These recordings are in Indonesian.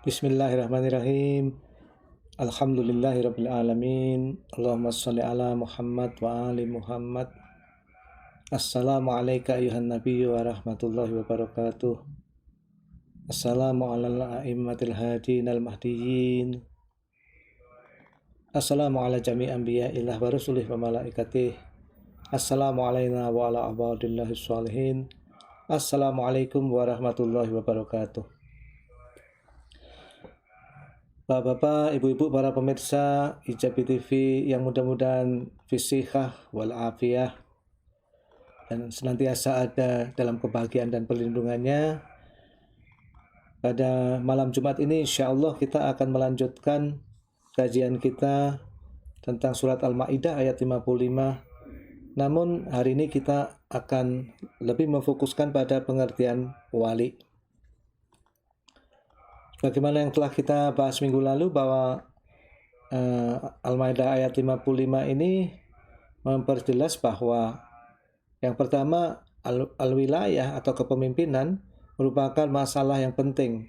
Bismillahirrahmanirrahim. Alhamdulillahirabbil alamin. Allahumma shalli ala Muhammad wa ali Muhammad. Assalamu alayka ayuhan nabiyyu wa rahmatullahi wa barakatuh. Assalamu ala a'immatil hadin al-mahdiyyin. Assalamu ala jami' anbiya'illah wa rusulih wa malaikatih. Assalamu alayna wa ala ibadillahi sholihin. Assalamualaikum warahmatullahi wabarakatuh. Bapak-bapak, ibu-ibu, para pemirsa Ijabi TV yang mudah-mudahan fisihah wal afiyah dan senantiasa ada dalam kebahagiaan dan perlindungannya. Pada malam Jumat ini insyaallah kita akan melanjutkan kajian kita tentang surat Al-Maidah ayat 55. Namun hari ini kita akan lebih memfokuskan pada pengertian wali. Bagaimana yang telah kita bahas minggu lalu bahwa Al-Maidah ayat 55 ini memperjelas bahwa yang pertama al-wilayah atau kepemimpinan merupakan masalah yang penting.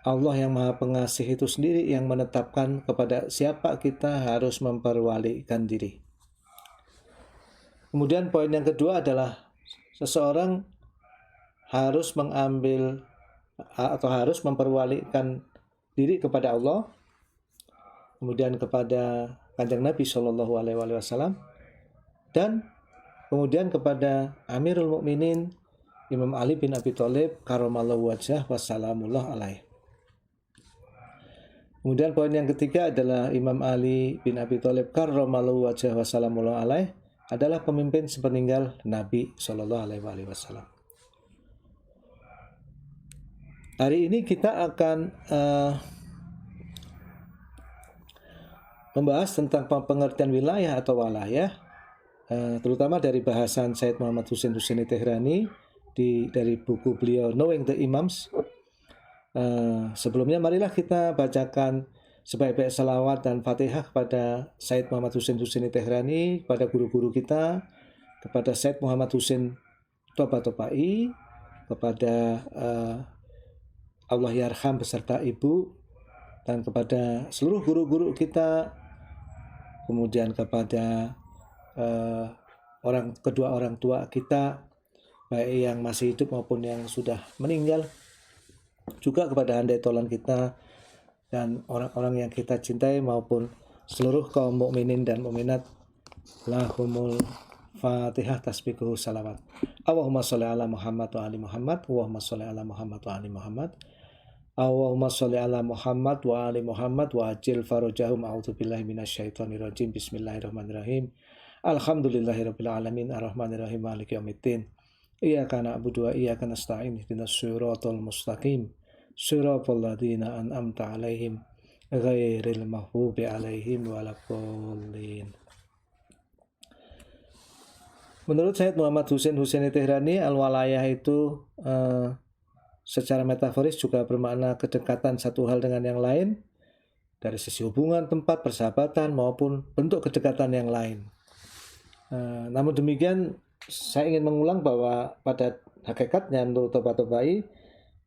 Allah yang Maha Pengasih itu sendiri yang menetapkan kepada siapa kita harus memperwalikan diri. Kemudian poin yang kedua adalah seseorang harus mengambil atau harus memperwalikan diri kepada Allah, kemudian kepada Kanjeng Nabi Shallallahu Alaihi Wasallam, dan kemudian kepada Amirul Mukminin Imam Ali bin Abi Thalib karramallahu wajhah wassalamullah alaih. Kemudian poin yang ketiga adalah Imam Ali bin Abi Thalib karramallahu wajhah wassalamullah alaih adalah pemimpin sepeninggal Nabi Shallallahu Alaihi Wasallam. Hari ini kita akan membahas tentang pengertian wilayah atau walayah, terutama dari bahasan Sayyid Muhammad Husain Husaini Tehrani dari buku beliau Knowing the Imams. Sebelumnya marilah kita bacakan sebaik-baik salawat dan fatihah kepada Sayyid Muhammad Husain Husaini Tehrani, kepada guru-guru kita, kepada Sayyid Muhammad Husain Toba-Tobai, kepada Allah Yarham beserta ibu, dan kepada seluruh guru-guru kita, kemudian kepada kedua orang tua kita, baik yang masih hidup maupun yang sudah meninggal, juga kepada handai tolan kita dan orang-orang yang kita cintai maupun seluruh kaum mukminin dan mukminat. Lahumul Fatihah tasbihu salawat. Allahumma sholli ala Muhammad wa ali Muhammad. Allahumma sholli ala Muhammad wa ali Muhammad. Allahumma sholli ala Muhammad wa ali Muhammad wa ajil farajahum. A'udzubillahi minasyaitonirrajim. Bismillahirrahmanirrahim. Alhamdulillahirabbil alamin arrahmanirrahim maliki yaumiddin. Iyyaka na'budu wa iyyaka nasta'in ihdinas siratal mustaqim. Siratal ladzina an'amta 'alaihim ghairil maghdubi 'alaihim waladdallin. Menurut Sayyid Muhammad Husain Husaini Tehrani, al-walayah itu secara metaforis juga bermakna kedekatan satu hal dengan yang lain dari sisi hubungan, tempat, persahabatan maupun bentuk kedekatan yang lain. Namun demikian saya ingin mengulang bahwa pada hakikatnya menurut Toba-Tobai,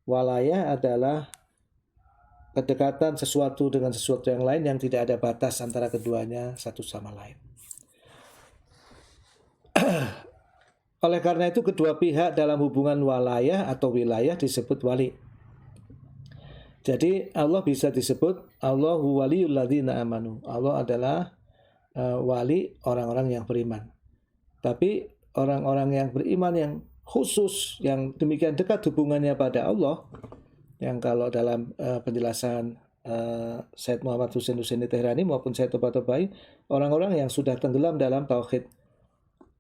walayah adalah kedekatan sesuatu dengan sesuatu yang lain yang tidak ada batas antara keduanya satu sama lain. Oleh karena itu kedua pihak dalam hubungan walayah atau wilayah disebut wali. Jadi Allah bisa disebut Allahu waliyul ladzina amanu. Allah adalah wali orang-orang yang beriman. Tapi orang-orang yang beriman yang khusus, yang demikian dekat hubungannya pada Allah, yang kalau dalam penjelasan Sayyid Muhammad Husain Husaini Tehrani maupun Sayyid Toba-Tobai, orang-orang yang sudah tenggelam dalam tauhid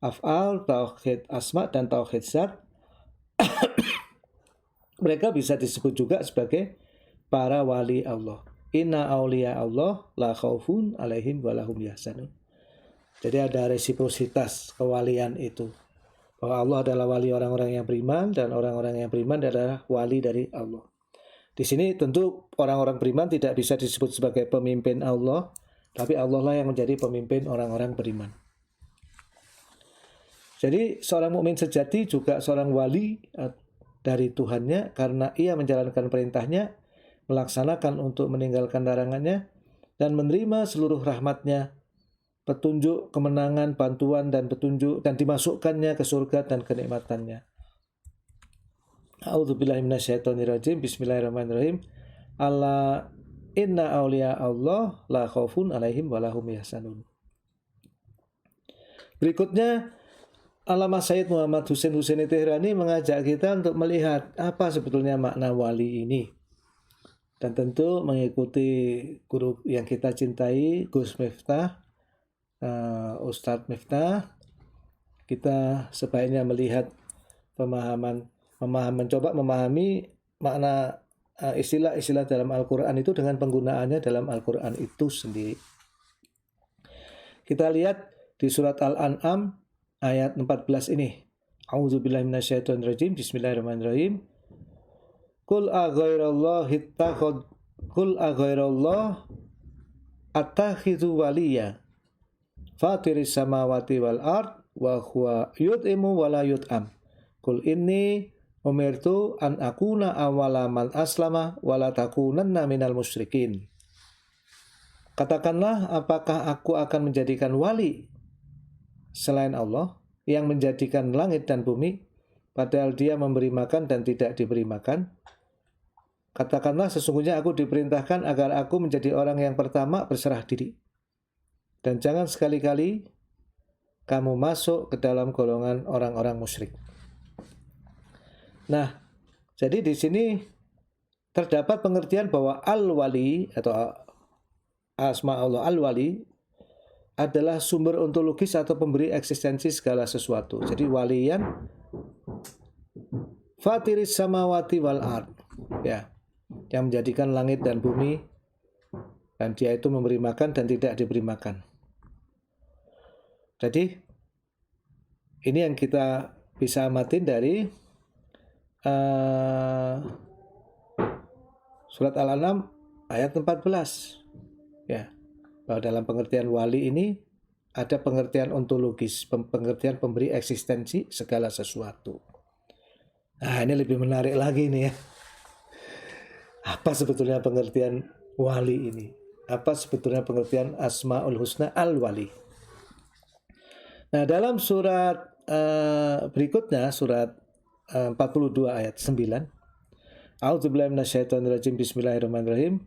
af'al, tauhid asma, dan tauhid zat, mereka bisa disebut juga sebagai para wali Allah. Inna auliya Allah la khaufun alaihim wa lahum yahzanun. Jadi ada resiprositas kewalian itu, bahwa Allah adalah wali orang-orang yang beriman dan orang-orang yang beriman adalah wali dari Allah. Di sini tentu orang-orang beriman tidak bisa disebut sebagai pemimpin Allah, tapi Allah lah yang menjadi pemimpin orang-orang beriman. Jadi seorang mukmin sejati juga seorang wali dari Tuhannya karena ia menjalankan perintahnya melaksanakan untuk meninggalkan larangannya, dan menerima seluruh rahmatnya, petunjuk, kemenangan, bantuan, dan petunjuk, dan dimasukkannya ke surga dan kenikmatannya. A'udzubillahi minasyaitonirrajim. Bismillahirrahmanirrahim. Alla inna awliya Allah la khaufun alaihim wa lahum yahzanun. Berikutnya, Allamah Sayyid Muhammad Husain Husaini Tehrani mengajak kita untuk melihat apa sebetulnya makna wali ini. Dan tentu mengikuti guru yang kita cintai, Gus Miftah, Ustadz Miftah, kita sebaiknya melihat mencoba memahami makna istilah-istilah dalam Al-Quran itu dengan penggunaannya dalam Al-Quran itu sendiri. Kita lihat di surat Al-An'am ayat 14 ini. A'udzubillahi minasyaitonirrajim. Bismillahirrahmanirrahim. Qul aghairallah attakhidhu waliya fatiris samawati wal ard wa huwa yut'imu wa la yut'am. Qul inni umirtu an akuna awwala man aslama wa la takunanna minal musyrikin. Katakanlah, apakah aku akan menjadikan wali selain Allah yang menjadikan langit dan bumi, padahal dia memberi makan dan tidak diberi makan? Katakanlah, sesungguhnya aku diperintahkan agar aku menjadi orang yang pertama berserah diri. Dan jangan sekali-kali kamu masuk ke dalam golongan orang-orang musyrik. Nah, jadi di sini terdapat pengertian bahwa al-wali atau asma Allah al-wali adalah sumber ontologis atau pemberi eksistensi segala sesuatu. Jadi waliyan fatiris samawati wal ard, ya, yang menjadikan langit dan bumi, dan dia itu memberi makan dan tidak diberi makan. Jadi ini yang kita bisa amatin dari surat Al-An'am ayat 14, ya, bahwa dalam pengertian wali ini ada pengertian ontologis, pengertian pemberi eksistensi segala sesuatu. Nah, ini lebih menarik lagi nih ya. Apa sebetulnya pengertian wali ini? Apa sebetulnya pengertian Asmaul Husna al-Wali? Nah, dalam surat berikutnya, surat 42 ayat 9. A'udzubillahi minasyaitonirrajim. Bismillahirrahmanirrahim.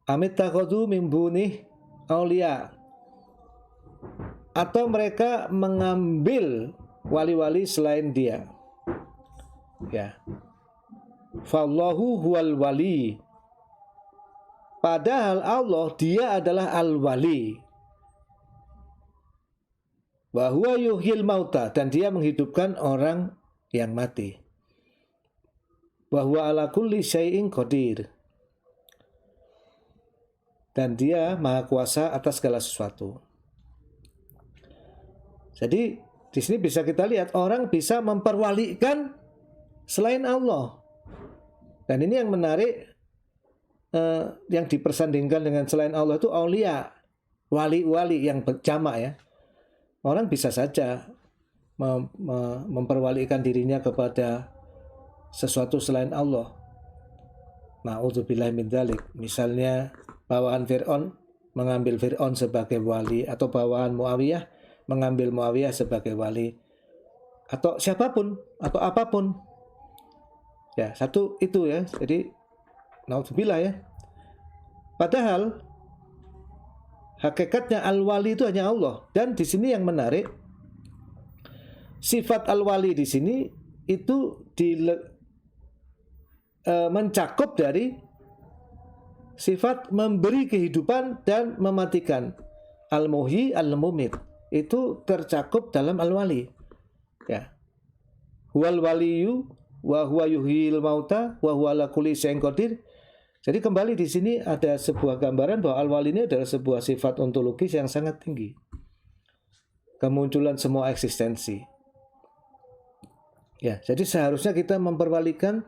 Amit takhadhu min bunih auliya. Atau mereka mengambil wali-wali selain dia. Ya. Fallahu huwal wali. Padahal Allah, dia adalah al-wali. Wa huwa yuhyil mauta, dan dia menghidupkan orang yang mati. Wa huwa ala kulli syai'in qadir. Dan dia maha kuasa atas segala sesuatu. Jadi di sini bisa kita lihat orang bisa memperwalikan selain Allah. Dan ini yang menarik, yang dipersandingkan dengan selain Allah itu aulia, wali-wali yang jamak ya. Orang bisa saja memperwalikan dirinya kepada sesuatu selain Allah. Na'udzubillahi min dzalik. Misalnya bawahan Fir'aun mengambil Fir'aun sebagai wali, atau bawahan Muawiyah mengambil Muawiyah sebagai wali, atau siapapun atau apapun. Ya, satu itu ya. Jadi na'udzubillah ya. Padahal hakikatnya al-wali itu hanya Allah. Dan di sini yang menarik, sifat al-wali di sini itu mencakup dari sifat memberi kehidupan dan mematikan. Al-muhyi, al-mumit itu tercakup dalam al-wali. Ya. Huwal waliyu wa huwa yuhyil mauta wa huwa ala kulli syai'in qadir. Jadi kembali di sini ada sebuah gambaran bahwa al-wali ini adalah sebuah sifat ontologis yang sangat tinggi. Kemunculan semua eksistensi. Ya, jadi seharusnya kita memperwalikan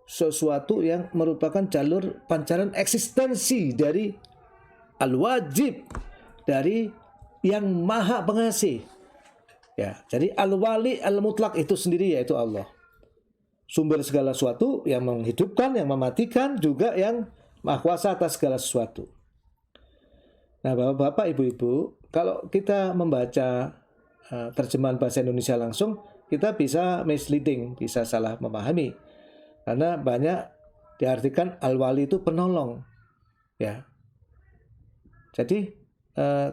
sesuatu yang merupakan jalur pancaran eksistensi dari al-wajib, dari yang maha pengasih. Ya, jadi al-wali al-mutlak itu sendiri yaitu Allah. sumber segala sesuatu, yang menghidupkan, yang mematikan, juga yang maha kuasa atas segala sesuatu. Nah, Bapak-bapak, Ibu-ibu, kalau kita membaca terjemahan bahasa Indonesia langsung, kita bisa misleading, bisa salah memahami. Karena banyak diartikan al-wali itu penolong. Ya. Jadi,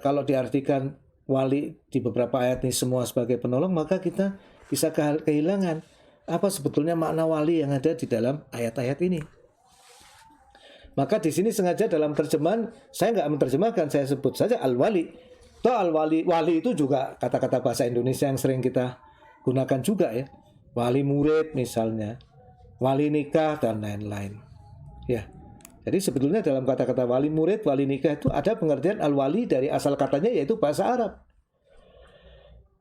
kalau diartikan wali di beberapa ayat ini semua sebagai penolong, maka kita bisa kehilangan apa sebetulnya makna wali yang ada di dalam ayat-ayat ini. Maka di sini sengaja dalam terjemahan saya nggak menerjemahkan, saya sebut saja al-wali. Toh al-wali, wali itu juga kata-kata bahasa Indonesia yang sering kita gunakan juga ya. Wali murid misalnya, wali nikah dan lain-lain. Ya. Jadi sebetulnya dalam kata-kata wali murid, wali nikah itu ada pengertian al-wali dari asal katanya yaitu bahasa Arab.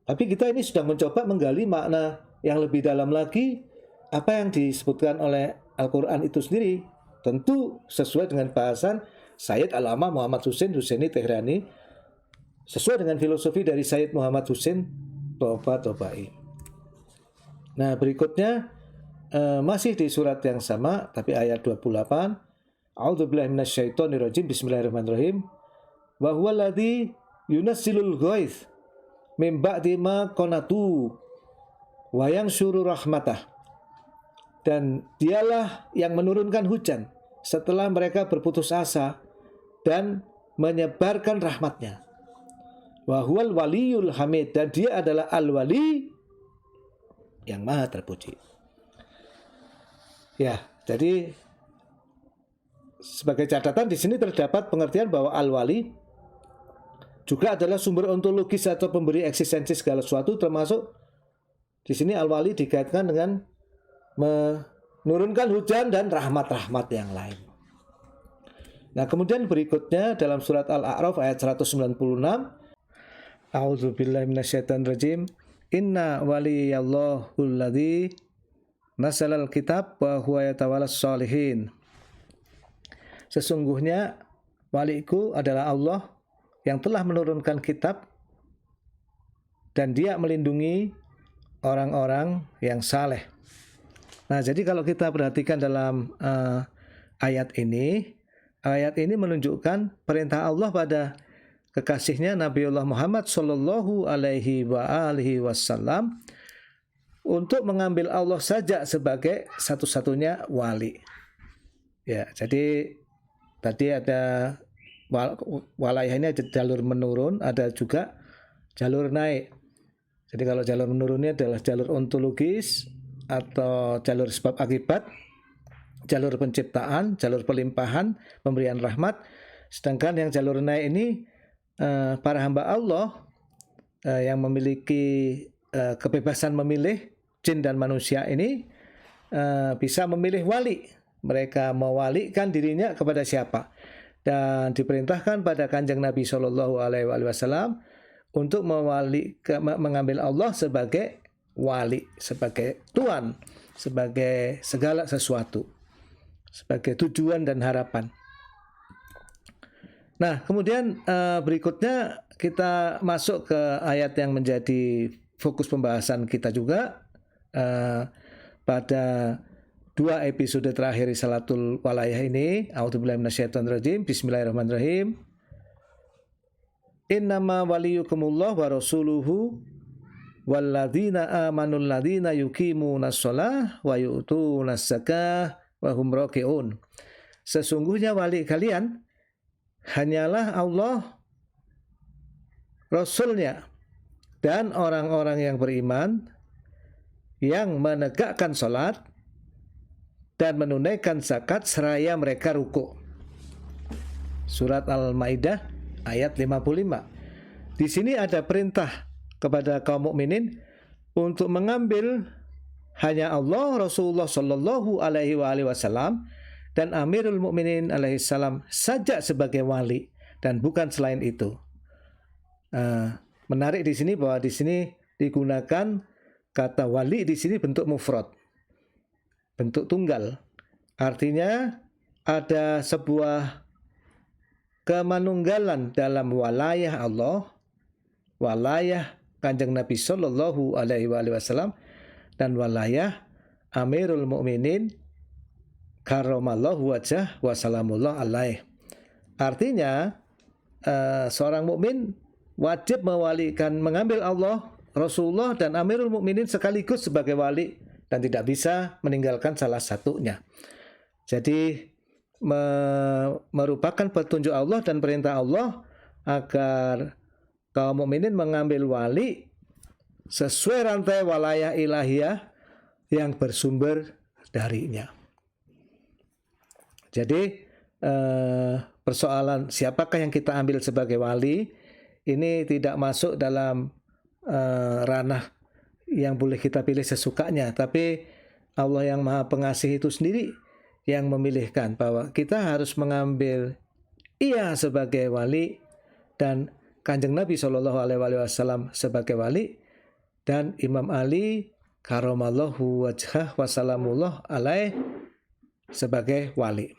Tapi kita ini sudah mencoba menggali makna yang lebih dalam lagi apa yang disebutkan oleh Al-Quran itu sendiri. Tentu sesuai dengan bahasan Sayyid Al-Allamah Muhammad Husaini Tehrani, sesuai dengan filosofi dari Sayyid Muhammad Husain Toba-Tobai. Nah, berikutnya masih di surat yang sama tapi ayat 28. A'udzubillahi minasyaitonirrajim. Bismillahirrahmanirrahim. Wa huwallazi yunazzilul ghaits mim ba'di ma qanatu wa yansyuru rahmatah. Dan dialah yang menurunkan hujan setelah mereka berputus asa dan menyebarkan rahmatnya. Wa huwal waliyul hamid. Dan dia adalah al-wali yang maha terpuji. Ya, jadi sebagai catatan di sini terdapat pengertian bahwa al-wali juga adalah sumber ontologis atau pemberi eksistensi segala sesuatu, termasuk di sini al-wali dikaitkan dengan menurunkan hujan dan rahmat-rahmat yang lain. Nah, kemudian berikutnya dalam surat Al-A'raf ayat 196, A'udzubillahi minasyaitonirrajim. Inna waliyallahu alladzi nazzalal kitab wa huwa yatawallas sholihin. Sesungguhnya waliku adalah Allah yang telah menurunkan kitab dan dia melindungi orang-orang yang saleh. Nah, jadi kalau kita perhatikan dalam ayat ini menunjukkan perintah Allah pada kekasihnya Nabiullah Muhammad Sallallahu Alaihi Wasallam untuk mengambil Allah saja sebagai satu-satunya wali. Ya, jadi tadi ada walayah ini ada jalur menurun, ada juga jalur naik. Jadi kalau jalur menurunnya adalah jalur ontologis atau jalur sebab akibat, jalur penciptaan, jalur pelimpahan, pemberian rahmat. Sedangkan yang jalur naik ini para hamba Allah yang memiliki kebebasan memilih, jin dan manusia ini bisa memilih wali. Mereka mewalikan dirinya kepada siapa, dan diperintahkan pada Kanjeng Nabi Shallallahu Alaihi Wasallam untuk mengambil Allah sebagai wali, sebagai Tuhan, sebagai segala sesuatu, sebagai tujuan dan harapan. Nah, kemudian berikutnya kita masuk ke ayat yang menjadi fokus pembahasan kita juga pada 2 episode terakhir Risalatul Walayah ini. A'udzubillahi minasyaitonirrajim. Bismillahirrahmanirrahim. Innama waliyukumullah wa rasuluhu walladzina amanul ladzina yuqimunas shalah wa yu'tunas zakah wa hum raki'un. Sesungguhnya wali kalian hanyalah Allah, Rasulnya, dan orang-orang yang beriman yang menegakkan salat dan menunaikan zakat seraya mereka ruku'. Surat Al-Maidah ayat 55. Di sini ada perintah kepada kaum mukminin untuk mengambil hanya Allah, Rasulullah Shallallahu Alaihi Wasallam dan Amirul Mukminin alaihi salam saja sebagai wali dan bukan selain itu. Menarik di sini bahwa di sini digunakan kata wali di sini bentuk mufrad, bentuk tunggal. Artinya ada sebuah kemanunggalan dalam walayah Allah, walayah Kanjeng Nabi Sallallahu Alaihi Wasallam, dan walayah Amirul Mukminin karramallahu wajhah wa salamullah alaih. Artinya seorang mukmin wajib mengambil Allah, Rasulullah dan Amirul Mukminin sekaligus sebagai wali dan tidak bisa meninggalkan salah satunya. Jadi merupakan petunjuk Allah dan perintah Allah agar kaum mukminin mengambil wali sesuai rantai walayah ilahiyah yang bersumber darinya. Jadi persoalan siapakah yang kita ambil sebagai wali ini tidak masuk dalam ranah yang boleh kita pilih sesukanya, tapi Allah yang Maha Pengasih itu sendiri yang memilihkan bahwa kita harus mengambil ia sebagai wali dan Kanjeng Nabi SAW sebagai wali dan Imam Ali karramallahu wajhah wa salamullah alaih sebagai wali.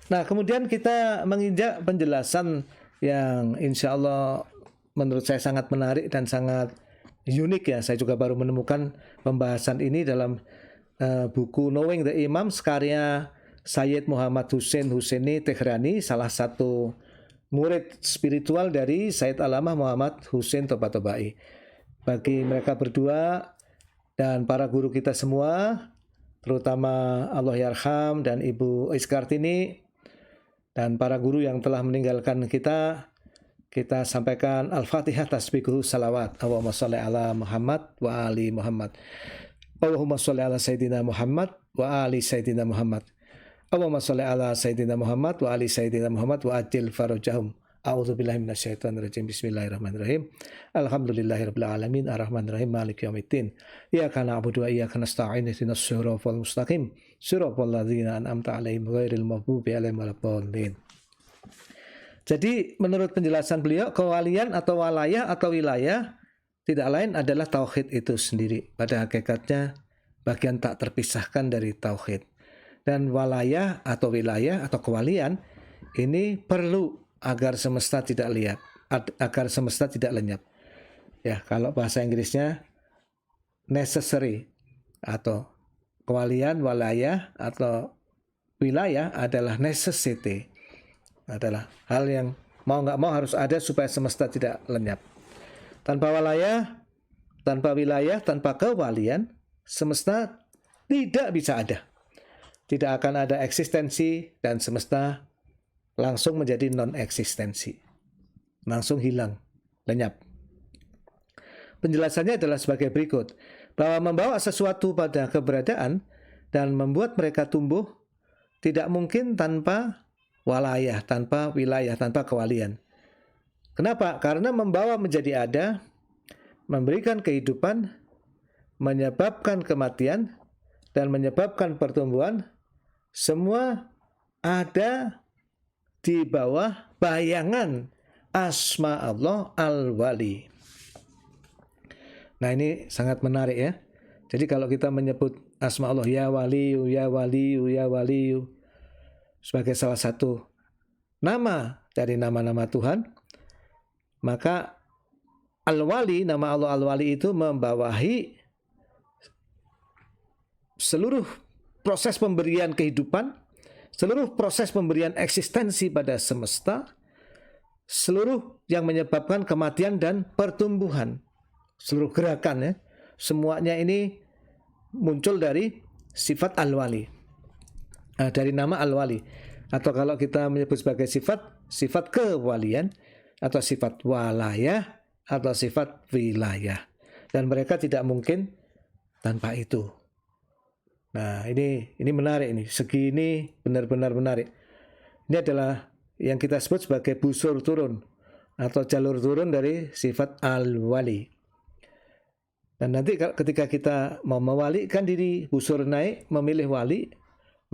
Nah, kemudian kita menginjak penjelasan yang insya Allah menurut saya sangat menarik dan sangat unik ya. Saya juga baru menemukan pembahasan ini dalam buku Knowing the Imams karya Sayyid Muhammad Hussein Husseini Tehrani, salah satu murid spiritual dari Sayyid Alamah Muhammad Hussein Tobatobai. Bagi mereka berdua dan para guru kita semua, terutama Allah Yarham dan Ibu Iskartini dan para guru yang telah meninggalkan kita sampaikan Al-Fatihah tasbihku salawat. Allahumma sholli ala Muhammad wa ali Muhammad. Allahumma sholli ala Sayyidina Muhammad wa ali Sayyidina Muhammad. Allahumma sholli ala Sayyidina Muhammad wa ali Sayyidina Muhammad wa ajil farajahum. A'udzubillahi minasyaitonirrajim. Bismillahirrahmanirrahim. Alhamdulillahirabbil alamin arrahmanirrahim maliki yaumiddin. Iyyaka na'budu wa iyyaka nasta'in ihdinas siratal mustaqim. Siratal ladzina an'amta 'alaihim ghairil maghdubi 'alaihim waladdallin. Jadi menurut penjelasan beliau, kewalian atau walayah atau wilayah tidak lain adalah tauhid itu sendiri. Pada hakikatnya bagian tak terpisahkan dari tauhid. Dan walayah atau wilayah atau kewalian ini perlu agar semesta tidak lihat, agar semesta tidak lenyap. Ya, kalau bahasa Inggrisnya necessary atau kewalian, walayah atau wilayah adalah necessity. Adalah hal yang mau nggak mau harus ada supaya semesta tidak lenyap. Tanpa walayah, tanpa wilayah, tanpa kewalian, semesta tidak bisa ada. Tidak akan ada eksistensi dan semesta langsung menjadi non-eksistensi. Langsung hilang, lenyap. Penjelasannya adalah sebagai berikut. Bahwa membawa sesuatu pada keberadaan dan membuat mereka tumbuh tidak mungkin tanpa walayah, tanpa wilayah, tanpa kewalian. Kenapa? Karena membawa menjadi ada, memberikan kehidupan, menyebabkan kematian, dan menyebabkan pertumbuhan, semua ada di bawah bayangan asma Allah al-wali. Nah, ini sangat menarik ya. Jadi kalau kita menyebut asma Allah ya waliyu, ya waliyu, ya waliyu sebagai salah satu nama dari nama-nama Tuhan, maka al-wali, nama Allah al-wali itu membawahi seluruh proses pemberian kehidupan, seluruh proses pemberian eksistensi pada semesta, seluruh yang menyebabkan kematian dan pertumbuhan, seluruh gerakan ya, semuanya ini muncul dari sifat al-wali, dari nama al-wali, atau kalau kita menyebut sebagai sifat kewalian, atau sifat walayah, atau sifat wilayah, dan mereka tidak mungkin tanpa itu. Nah, ini menarik ini. Segi ini benar-benar menarik. Ini adalah yang kita sebut sebagai busur turun atau jalur turun dari sifat al-wali. Dan nanti ketika kita mau mewalikan diri, busur naik, memilih wali,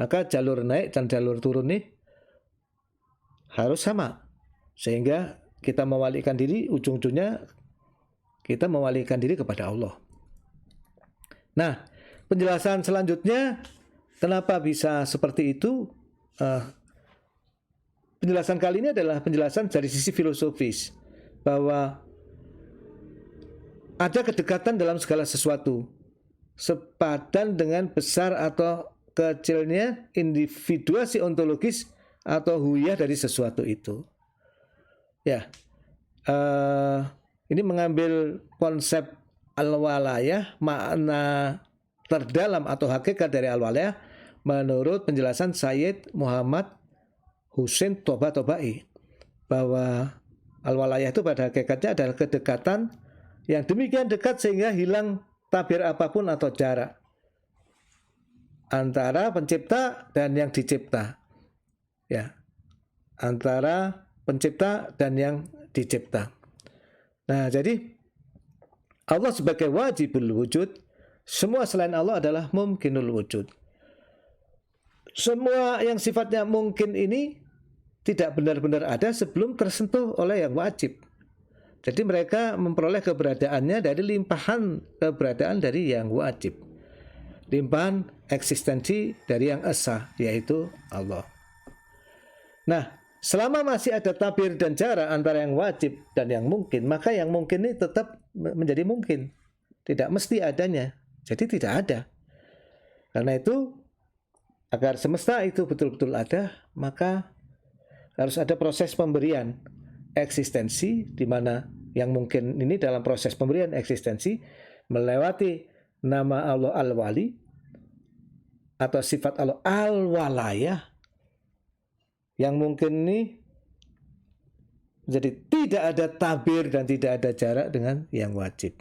maka jalur naik dan jalur turun ini harus sama. Sehingga kita mewalikan diri, ujung-ujungnya kita mewalikan diri kepada Allah. Nah, penjelasan selanjutnya, kenapa bisa seperti itu? Penjelasan kali ini adalah penjelasan dari sisi filosofis, bahwa ada kedekatan dalam segala sesuatu. sepadan dengan besar atau kecilnya individuasi ontologis atau huyah dari sesuatu itu. Ya, ini mengambil konsep al-walayah, makna terdalam atau hakikat dari al-walayah menurut penjelasan Sayyid Muhammad Husain Toba-Tobai, bahwa al-walayah itu pada hakikatnya adalah kedekatan yang demikian dekat sehingga hilang tabir apapun atau jarak antara pencipta dan yang dicipta. Ya, antara pencipta dan yang dicipta. Nah, jadi Allah sebagai wajibul wujud, semua selain Allah adalah mungkinul wujud. Semua yang sifatnya mungkin ini tidak benar-benar ada sebelum tersentuh oleh yang wajib. Jadi mereka memperoleh keberadaannya dari limpahan keberadaan dari yang wajib. Limpahan eksistensi dari yang esa, yaitu Allah. Nah, selama masih ada tabir dan jarak antara yang wajib dan yang mungkin, maka yang mungkin ini tetap menjadi mungkin. Tidak mesti adanya. Jadi tidak ada. Karena itu, agar semesta itu betul-betul ada, maka harus ada proses pemberian eksistensi, di mana yang mungkin ini dalam proses pemberian eksistensi melewati nama Allah Al-Wali atau sifat Allah Al-Walayah. Yang mungkin ini jadi tidak ada tabir dan tidak ada jarak dengan yang wajib.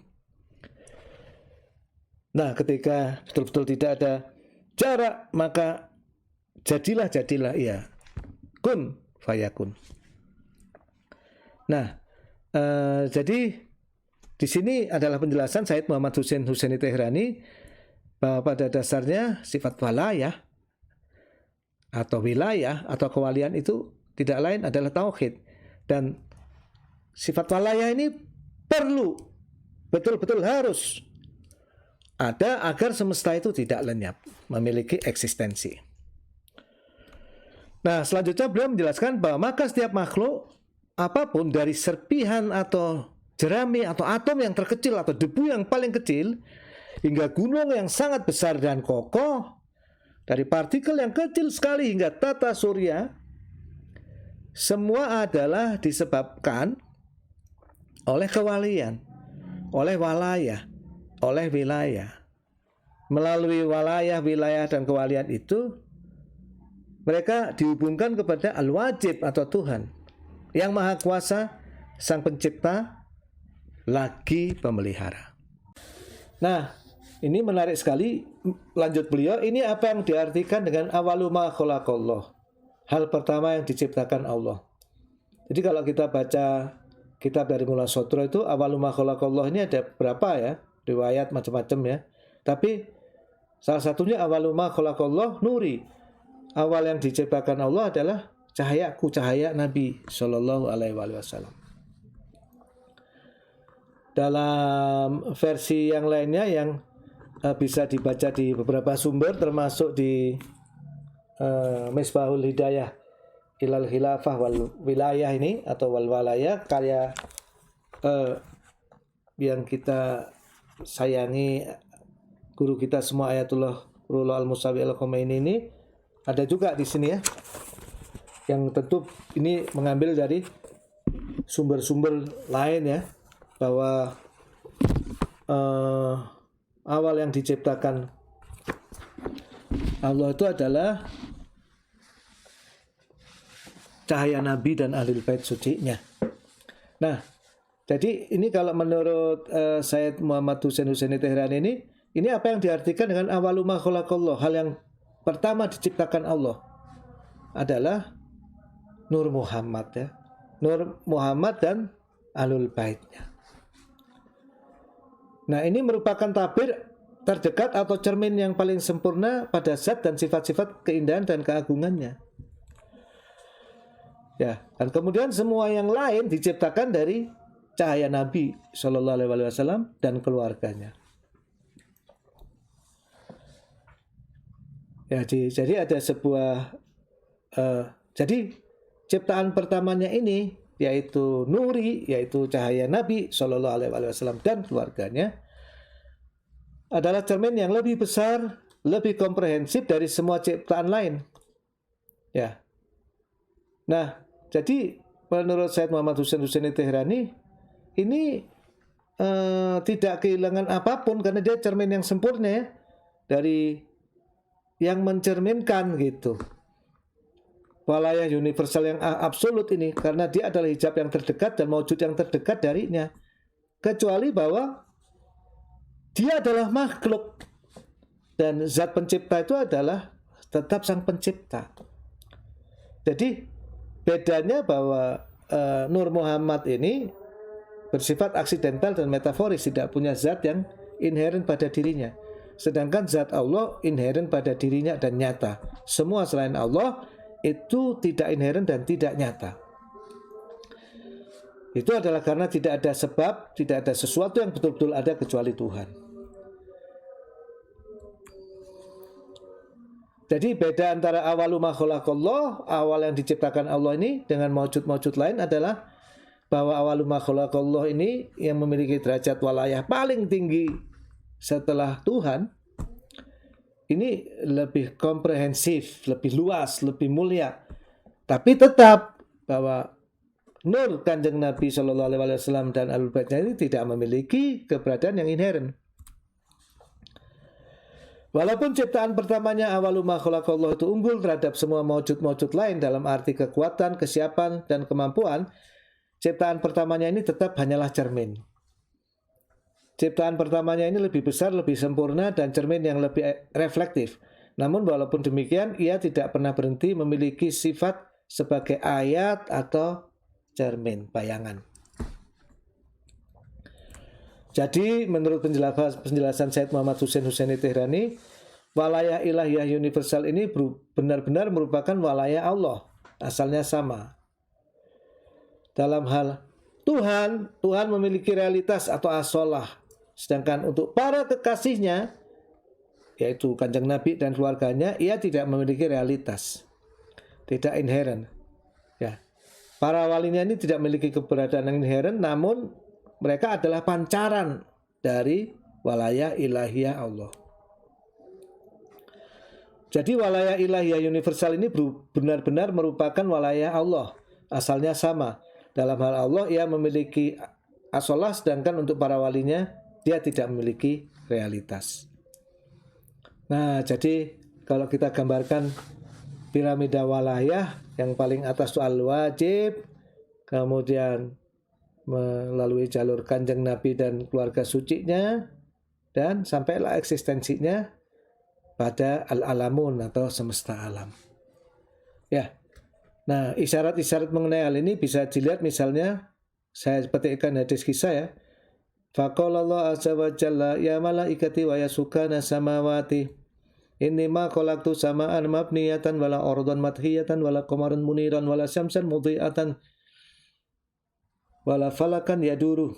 Nah, ketika betul-betul tidak ada jarak, maka jadilah ya, kun fayakun. Nah, jadi di sini adalah penjelasan Sayyid Muhammad Husaini Tehrani bahwa pada dasarnya sifat walayah atau wilayah atau kewalian itu tidak lain adalah tauhid, dan sifat walayah ini perlu betul-betul harus ada agar semesta itu tidak lenyap, memiliki eksistensi. Nah, selanjutnya beliau menjelaskan bahwa maka setiap makhluk apapun, dari serpihan atau jerami atau atom yang terkecil atau debu yang paling kecil hingga gunung yang sangat besar dan kokoh, dari partikel yang kecil sekali hingga tata surya, semua adalah disebabkan oleh kewalian, oleh walayah, oleh wilayah. Melalui walayah, wilayah, dan kewalian itu, mereka dihubungkan kepada al-wajib atau Tuhan yang maha kuasa, sang pencipta, lagi pemelihara. Nah, ini menarik sekali. Lanjut beliau, ini apa yang diartikan dengan awalu ma khalaqallah, hal pertama yang diciptakan Allah. Jadi kalau kita baca kitab dari Mullah Sodro itu, awalu ma khalaqallah ini ada berapa ya, riwayat macam-macam ya. Tapi salah satunya awalu ma khalaqallah nuri, awal yang diciptakan Allah adalah cahayaku, cahaya Nabi Shallallahu Alaihi Wasallam. Dalam versi yang lainnya yang bisa dibaca di beberapa sumber, termasuk di Misbahul Hidayah Ilal Khilafah wal Wilayah ini atau wal Walayah, karya yang kita sayangi guru kita semua Ayatullah Ruhollah Al-Musawi Al-Khomeini ini, ada juga di sini ya, yang tentu ini mengambil dari sumber-sumber lain ya, bahwa awal yang diciptakan Allah itu adalah cahaya Nabi dan Ahlul Bait sucinya. Nah, jadi ini kalau menurut Sayyid Muhammad Husaini Tehrani ini apa yang diartikan dengan awalu ma khalaqallah, hal yang pertama diciptakan Allah adalah Nur Muhammad ya. Nur Muhammad dan Ahlul Baitnya. Nah, ini merupakan tabir terdekat atau cermin yang paling sempurna pada zat dan sifat-sifat keindahan dan keagungannya. Ya, dan kemudian semua yang lain diciptakan dari cahaya Nabi Shallallahu Alaihi Wasallam dan keluarganya. Ya, jadi ada sebuah jadi ciptaan pertamanya ini yaitu nuri, yaitu cahaya Nabi Shallallahu Alaihi Wasallam dan keluarganya. adalah cermin yang lebih besar, lebih komprehensif dari semua ciptaan lain. Ya. Nah, jadi menurut Syed Muhammad Husain Husaini Tehrani ini tidak kehilangan apapun karena dia cermin yang sempurna ya, dari yang mencerminkan gitu walayah universal yang absolut ini, karena dia adalah hijab yang terdekat dan maujud yang terdekat darinya, kecuali bahwa dia adalah makhluk dan zat pencipta itu adalah tetap sang pencipta. Jadi bedanya bahwa Nur Muhammad ini bersifat aksidental dan metaforis, tidak punya zat yang inheren pada dirinya. Sedangkan zat Allah inheren pada dirinya dan nyata. Semua selain Allah itu tidak inheren dan tidak nyata. Itu adalah karena tidak ada sebab, tidak ada sesuatu yang betul-betul ada kecuali Tuhan. Jadi beda antara awalu ma khalaqallah, awal yang diciptakan Allah ini, dengan maujud-maujud lain adalah bahwa awalu ma khalaqallah ini yang memiliki derajat walayah paling tinggi setelah Tuhan, ini lebih komprehensif, lebih luas, lebih mulia. Tapi tetap bahwa nur Kanjeng Nabi Shallallahu Alaihi Wasallam dan Ahlul Baitnya ini tidak memiliki keberadaan yang inheren. Walaupun ciptaan pertamanya awalu ma khalaqallah itu unggul terhadap semua maujud-maujud lain dalam arti kekuatan, kesiapan, dan kemampuan, ciptaan pertamanya ini tetap hanyalah cermin. Ciptaan pertamanya ini lebih besar, lebih sempurna, dan cermin yang lebih reflektif. Namun walaupun demikian, ia tidak pernah berhenti memiliki sifat sebagai ayat atau cermin, bayangan. Jadi menurut penjelasan Syed Muhammad Husain Husaini Tehrani, walayah ilahiyah universal ini benar-benar merupakan walayah Allah, asalnya sama. Dalam hal Tuhan memiliki realitas atau asolah. Sedangkan untuk para kekasihnya, yaitu Kanjeng Nabi dan keluarganya, ia tidak memiliki realitas, tidak inheren. Ya, para walinya ini tidak memiliki keberadaan yang inheren, namun mereka adalah pancaran dari walayah ilahiyah Allah. Jadi walayah ilahiyah universal ini benar-benar merupakan walayah Allah, asalnya sama. Dalam hal Allah, ia memiliki asolah, sedangkan untuk para walinya, dia tidak memiliki realitas. Nah, jadi kalau kita gambarkan piramida walayah, yang paling atas itu al-wajib, kemudian melalui jalur Kanjeng Nabi dan keluarga sucinya, dan sampailah eksistensinya pada al-alamun atau semesta alam. Ya. Nah, isyarat-isyarat mengenai hal ini bisa dilihat, misalnya saya petikkan hadis kisah ya. Faqala Allah azza wa jalla ya malaikati wa ya sukana samawati inni ma khalaqtu sama'an mabniyatan wala ardan madhiyatan wala qamaran muniran wala syamsan mudhi'atan wala falakan yaduru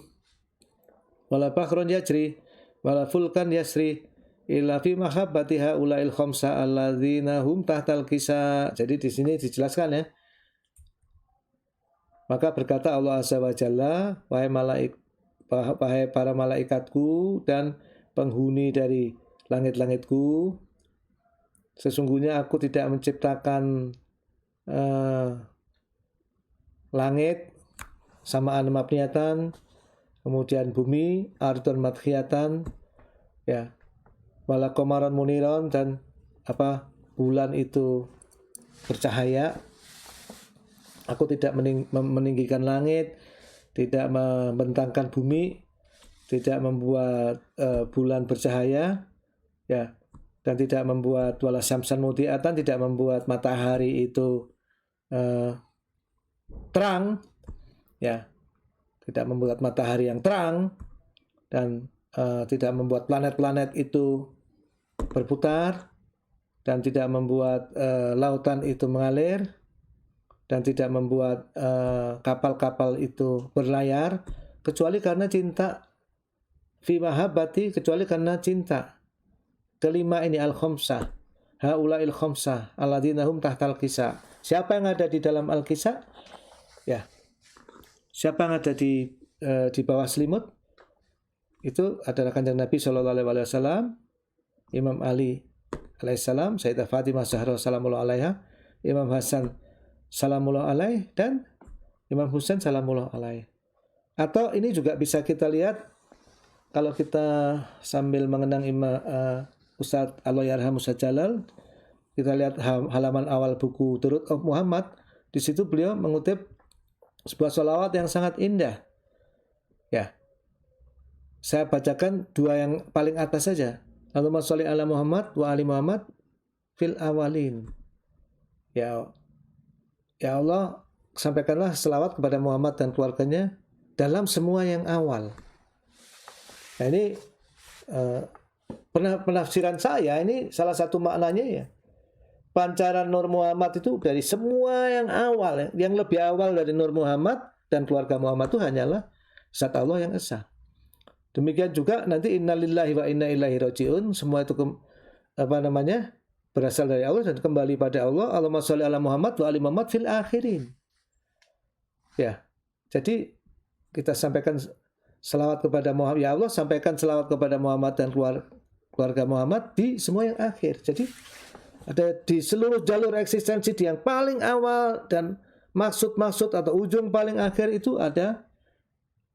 wala bahrun yajri wala fulkan yasri illa fi mahabbati haula'il khamsa alladzina hum tahtal kisa. Jadi di sini dijelaskan ya. Maka berkata Allah azza wa jalla, wahai para malaikatku dan penghuni dari langit-langitku, sesungguhnya aku tidak menciptakan langit samaan mabniyatan, kemudian bumi ardon madhiyatan, ya, wala qamaran muniran, dan bulan itu bercahaya. Aku tidak meninggikan langit, tidak membentangkan bumi, tidak membuat bulan bercahaya, ya, dan tidak membuat wala syamsan mudhi'atan, tidak membuat matahari itu terang, ya, tidak membuat matahari yang terang, dan tidak membuat planet-planet itu berputar, dan tidak membuat lautan itu mengalir, dan tidak membuat kapal-kapal itu berlayar, kecuali karena cinta. Fi mahabbati, kecuali karena cinta. Kelima ini al-khamsah, haula'il khamsah alladzina hum tahtal kisa. Siapa yang ada di dalam al-kisa? Ya, siapa yang ada di bawah selimut? itu adalah kanjeng Nabi Shallallahu Alaihi Wasallam, Imam Ali alaihissalam, Sayyidah Fatimah Zahra salamullah alaiha, Imam Hasan salamullah alaih, dan Imam Husain salamullah alaih. Atau ini juga bisa kita lihat kalau kita sambil mengenang Ustadz Allahyarham Ustadz Jalal, kita lihat halaman awal buku Durud of Muhammad. Di situ beliau mengutip sebuah sholawat yang sangat indah. Ya, saya bacakan dua yang paling atas saja. Allahumma sholli ala Muhammad wa ali Muhammad fil awalin. Ya Allah, sampaikanlah selawat kepada Muhammad dan keluarganya dalam semua yang awal. Nah ini penafsiran saya, ini salah satu maknanya ya. Pancaran Nur Muhammad itu dari semua yang awal, yang lebih awal dari Nur Muhammad dan keluarga Muhammad itu hanyalah Zat Allah yang esa. Demikian juga nanti innalillahi wa inna ilaihi rajiun, semua itu berasal dari Allah dan kembali pada Allah. Allahumma sholli ala Muhammad wa ali Muhammad fil akhirin. Ya. Jadi kita sampaikan selawat kepada Muhammad, ya Allah sampaikan selawat kepada Muhammad dan keluarga Muhammad di semua yang akhir. Jadi ada di seluruh jalur eksistensi di yang paling awal dan maksud-maksud atau ujung paling akhir itu ada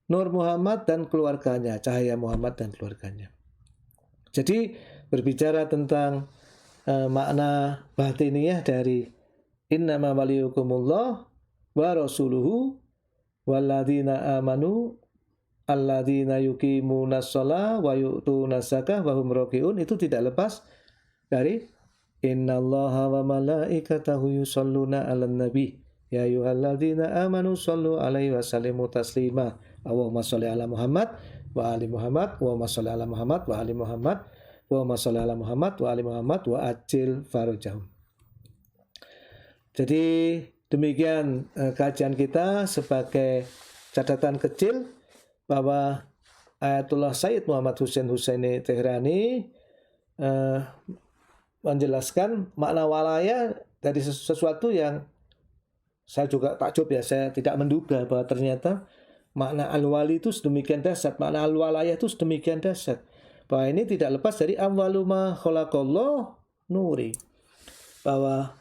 Nur Muhammad dan keluarganya, cahaya Muhammad dan keluarganya. Jadi berbicara tentang makna batiniyah dari innama waliyukumullah wa rasuluhu walladzina amanu alladzina yuqimunas shalah wa yu'tunas zakah wa hum raki'un, itu tidak lepas dari innallaha wa malaikatahu yusholluna 'alan nabi ya ayyuhalladzina amanu shollu 'alaihi wa sallimu taslima. Allahumma sholli ala Muhammad wa ali Muhammad wa sholli ala Muhammad wa ali Muhammad wa sholli ala Muhammad wa ali Muhammad wa ajil farajahum. Jadi demikian kajian kita sebagai catatan kecil bahwa Ayatullah Sayyid Muhammad Husain Husaini Tehrani menjelaskan makna walaya dari sesuatu yang saya juga takjub ya, saya tidak menduga bahwa ternyata makna al-wali itu sedemikian dahsyat, makna al-walayah itu sedemikian dahsyat, bahwa ini tidak lepas dari awwalu ma khalaqallah nuri, bahwa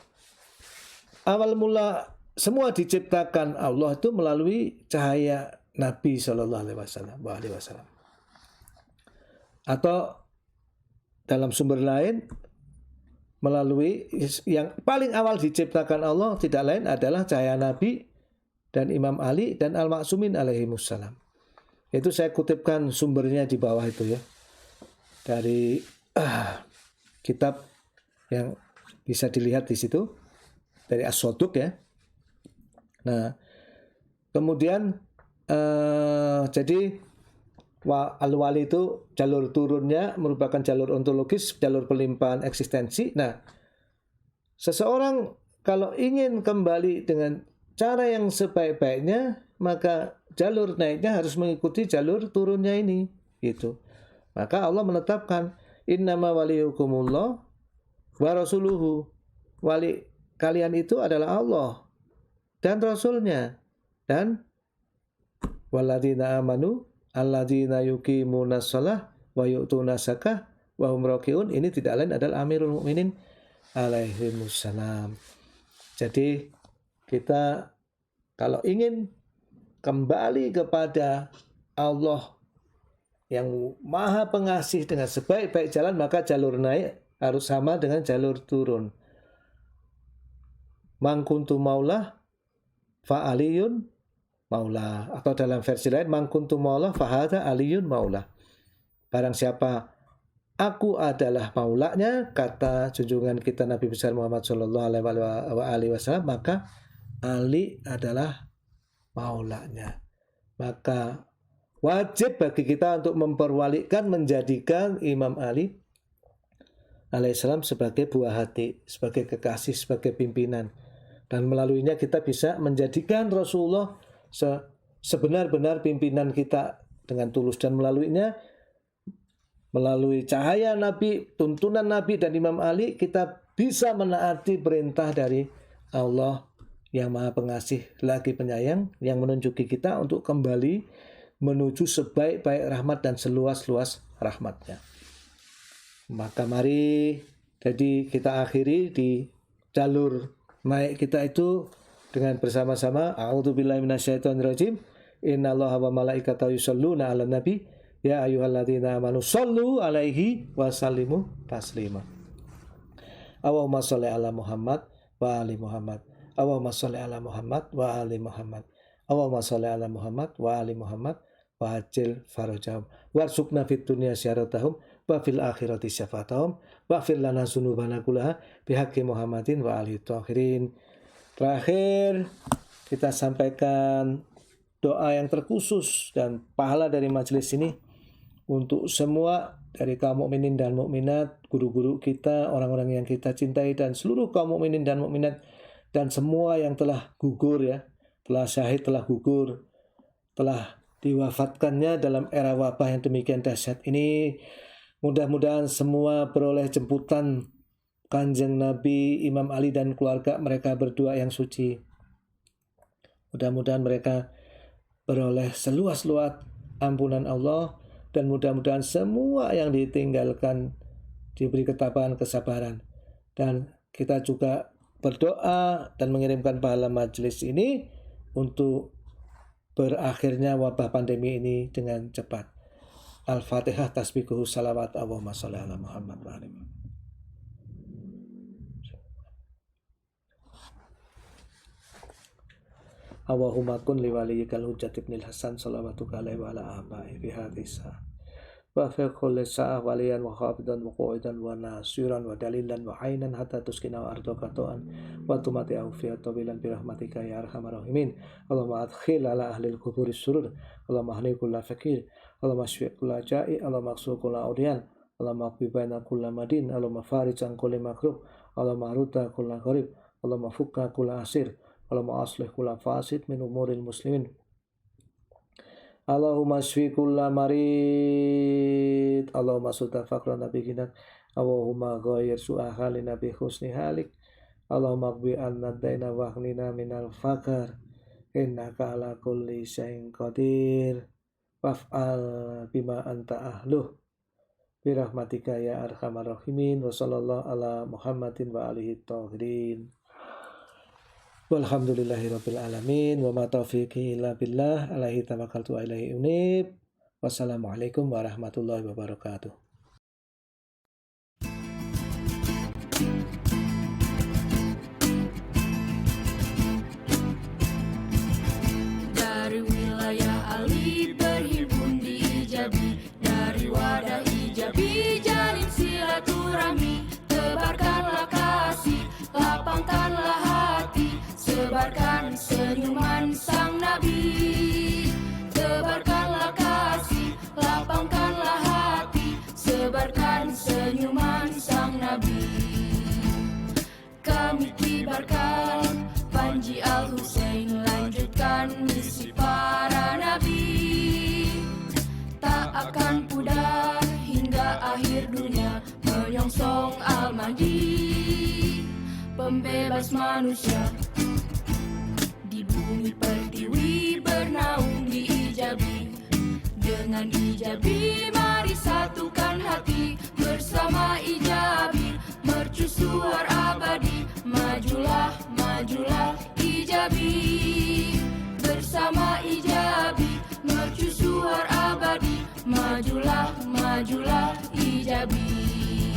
awal mula semua diciptakan Allah itu melalui cahaya Nabi Shallallahu Alaihi Wasallam. Atau dalam sumber lain, melalui yang paling awal diciptakan Allah tidak lain adalah cahaya Nabi dan Imam Ali dan Al-Ma'sumin alaihimussalam. Itu saya kutipkan sumbernya di bawah itu ya, dari kitab yang bisa dilihat di situ dari As-Sodiq ya. Nah, kemudian jadi al-wali itu jalur turunnya merupakan jalur ontologis, jalur pelimpahan eksistensi. Nah, seseorang kalau ingin kembali dengan cara yang sebaik-baiknya, maka jalur naiknya harus mengikuti jalur turunnya ini, gitu. Maka Allah menetapkan innama waliyukumullah wa rasuluhu. Wali kalian itu adalah Allah dan Rasulnya, dan walladzina amanu alladzina yuqimunas shalah wa yu'tunas zakah wa hum raki'un. Ini tidak lain adalah Amirul Mukminin alaihimussalam. Jadi kita kalau ingin kembali kepada Allah yang Maha Pengasih dengan sebaik-baik jalan, maka jalur naik harus sama dengan jalur turun. Man kuntu maulah fa aliyun maulah, atau dalam versi lain man kuntu maulah fa hadza aliyun maulah. Barang siapa aku adalah maulanya, kata junjungan kita Nabi besar Muhammad sallallahu alaihi wasallam, maka Ali adalah maulanya. Maka wajib bagi kita untuk memperwalikan, menjadikan Imam Ali alaihissalam sebagai buah hati, sebagai kekasih, sebagai pimpinan. Dan melaluinya kita bisa menjadikan Rasulullah sebenar-benar pimpinan kita dengan tulus. Dan melaluinya, melalui cahaya Nabi, tuntunan Nabi dan Imam Ali, kita bisa menaati perintah dari Allah yang Maha Pengasih lagi Penyayang, yang menunjuki kita untuk kembali menuju sebaik-baik rahmat dan seluas-luas rahmatnya. Maka mari jadi kita akhiri di jalur naik kita itu dengan bersama-sama a'udzubillahi minasyaitonirrajim. Innallaha wa malaikatahu yusholluna 'alan nabi ya ayyuhalladzina amanu shollu 'alaihi wa sallimu taslima. Allahumma sholli ala Muhammad wa ali Muhammad. Allahumma sholli ala Muhammad wa ali Muhammad. Allahumma sholli ala Muhammad wa ali Muhammad wa ajil farajahum warzuqna fid dunya syaratahum wa fil akhirati syafatahum wa fir lana dzunubana kullaha bihaqqi Muhammadin wa alihi thahirin. Terakhir kita sampaikan doa yang terkhusus dan pahala dari majelis ini untuk semua dari kaum mukminin dan mukminat, guru-guru kita, orang-orang yang kita cintai dan seluruh kaum mukminin dan mukminat dan semua yang telah gugur ya, telah syahid, telah gugur, telah diwafatkannya dalam era wabah yang demikian dahsyat ini. Mudah-mudahan semua beroleh jemputan Kanjeng Nabi, Imam Ali dan keluarga mereka berdua yang suci. Mudah-mudahan mereka beroleh seluas-luas ampunan Allah dan mudah-mudahan semua yang ditinggalkan diberi ketabahan, kesabaran. Dan kita juga berdoa dan mengirimkan pahala majelis ini untuk berakhirnya wabah pandemi ini dengan cepat. Al-Fatihah tasbikuhu salawat Allahumma sholli ala Muhammad wa ali Muhammad. Allahumma kun liwaliyikal hujjat ibnil Hasan salawatuka alaihi wa ala abai fi hadisa wa fi kulli sa'ah waliyan wa khabidan wa qa'idan wa nasiran wa dalilan wa ainan hatta tuskina wa ardaka ta'an wa tumati awfiyat tabilan birahmatika ya arhamar rahimin. Allahumma adkhil ala ahlil kuburis surur, Allahumma ahli kulla fakir, Allahumma shfi kulla ja'i, Allahumma aksu kulla audian, Allahumma akbi baina kulla madin, Allahumma farij an kulli makrub, Allahumma ruta kulla gharib, Allahumma fukka kulla asir, Allahumma aslih kulla fasid min umuril muslimin. Allahumma shfi kulla marid, Allahumma sultan faqra nabi ginak, Allahumma ghayyir su'a halina bi husni halik, Allahumma qbi anna daina wa aghnina minal faqr, innaka ala kulli syai'in qadir, waf'al bima anta ahluh birahmatika ya arhamar rahimin. Wa sallallahu ala Muhammadin wa alihi thahirin. Walhamdulillahirabbil alamin wa ma taufiqi illa billah alaihi tawakkaltu wa ilaihi unib. Wassalamualaikum warahmatullahi wabarakatuh. Dari wilayah Ali berhimpun di Ijabi, dari wadah Ijabi jalin silaturahmi, tebarkanlah kasih, lapangkanlah hati, sebarkan senyuman sang Nabi. Tebarkanlah kasih, lapangkanlah hati, sebarkan senyuman sang Nabi. Kami kibarkan Panji Al-Husain, lanjutkan misi para nabi. Tak akan pudar hingga akhir dunia, menyongsong Al-Mahdi, pembebas manusia. Di bumi pertiwi bernaung di Ijabi, dengan Ijabi mari satukan hati, bersama Ijabi mercusuar abadi. Majulah, majulah Ijabi, bersama Ijabi mercusuar abadi. Majulah, majulah Ijabi.